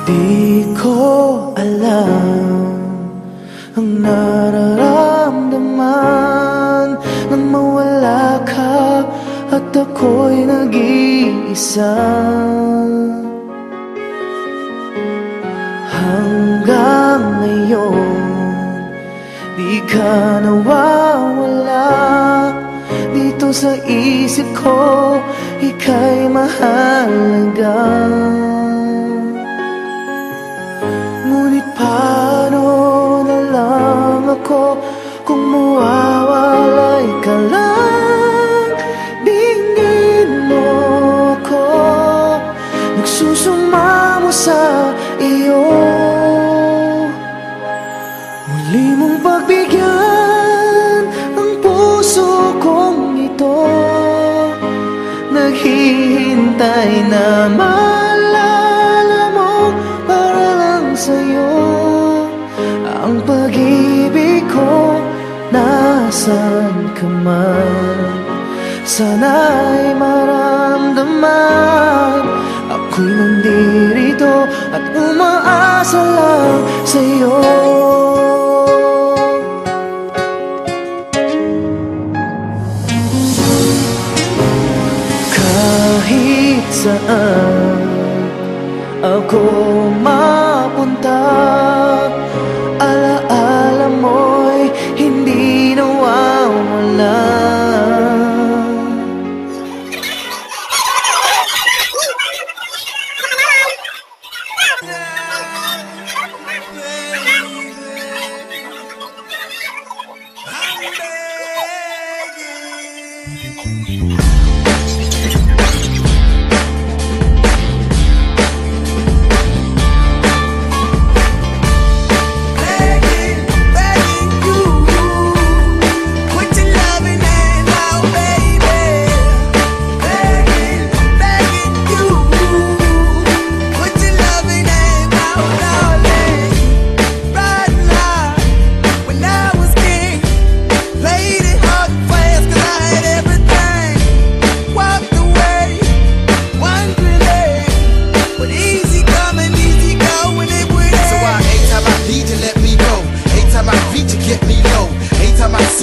Di ko alam ang nararamdaman nang mawala ka at ako'y nag-iisa. Hanggang ngayon di ka nawawala dito sa isip ko, ika'y mahalaga. Ngunit paano na lang ako kung mawawalay ka lang? Bingin mo ko, nagsusumamo sa iyo. Muli mong pagbigyan ang puso kong ito, naghihintay na maalala mo para lang sa'yo ang pag-ibig ko. Nasaan ka man, sana'y maramdaman ako'y nandirito at umaasa lang sa'yo. Kahit saan ako mapunta, alaala mo'y hindi nawawala.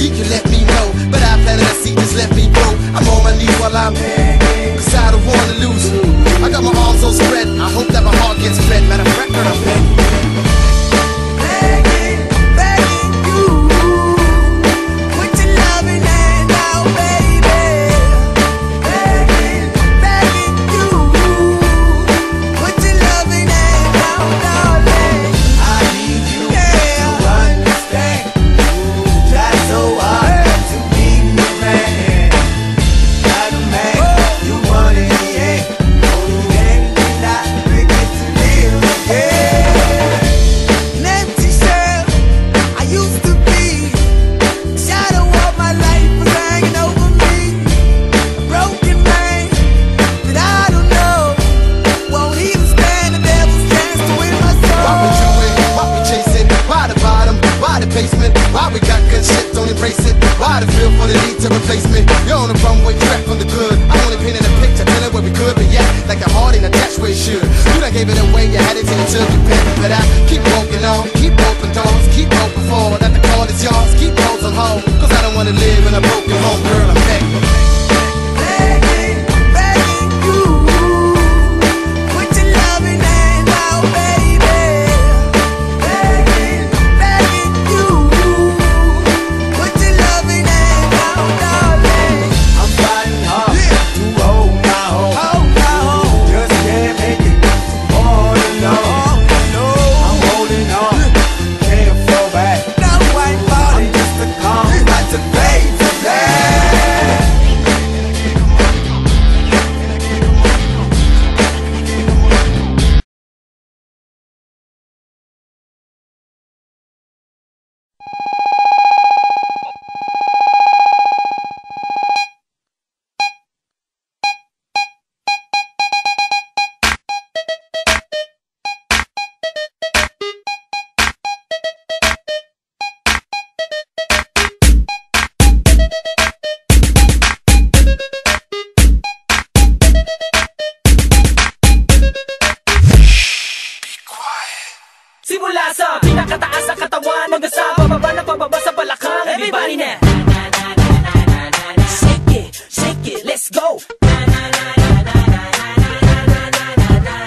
You let me know, but I planted a seed, just let me grow. I'm on my knees while I'm begging, cause I don't wanna lose you. I got my arms all spread, I hope that my heart gets fed. Matter of fact, I'm begging, begging you, put your loving hand out, baby. Begging you, put your loving hand out, darling. I need you to understand. So hard to be the man, not a man you want in the end. Oh, you ain't not forget to live again. An empty shell I used to be, the shadow of my life was hanging over me. A broken man that I don't know won't even stand the devil's chance to win my soul. Why we doing? Why we chasing? Why the bottom? Why the basement? Why we got good shit? Don't embrace it. Why the feel for the need to replace me? You're on the runway, track from the good. I only painted a picture, telling where we could be at, like a heart ain't attached where it should. You done gave it away, you had it till you took your pick. But I keep walking on, keep open doors, keep open for that the call is yours. Keep those on hold, cause I don't wanna live in a broken home, girl. I'm begging. Begging you, put your loving hand out, baby. Begging you, put your loving hand out, darling. I'm fighting hard to hold my own. Just can't make it all alone. I'm holding on, can't fall back. I'm just a calm, like to fade to black. Simula sa pinakataas sa katawan hanggang sa pababa sa balakang. Everybody now, shake it, let's go.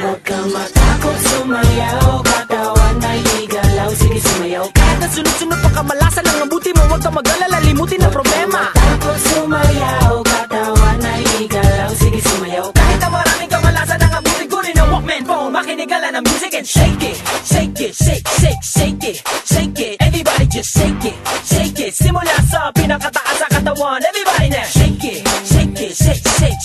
Huwag kang matakot sumayaw, katawan ay igalaw, sige sumayaw. Kahit na sunod-sunod pa kamalasan lang ang buti mo, huwag kang mag-alala, limutin ang problema. Matakot sumayaw, katawan ay igalaw, sige sumayaw. Kahit na maraming kamalasan ang abuti, kunin ang Walkman phone, makinig ka lang ng music and shake it, shake it, shake it, shake it. Everybody just shake it, shake it. Simula sa pinakataas sa katawan, everybody now shake it, shake it, shake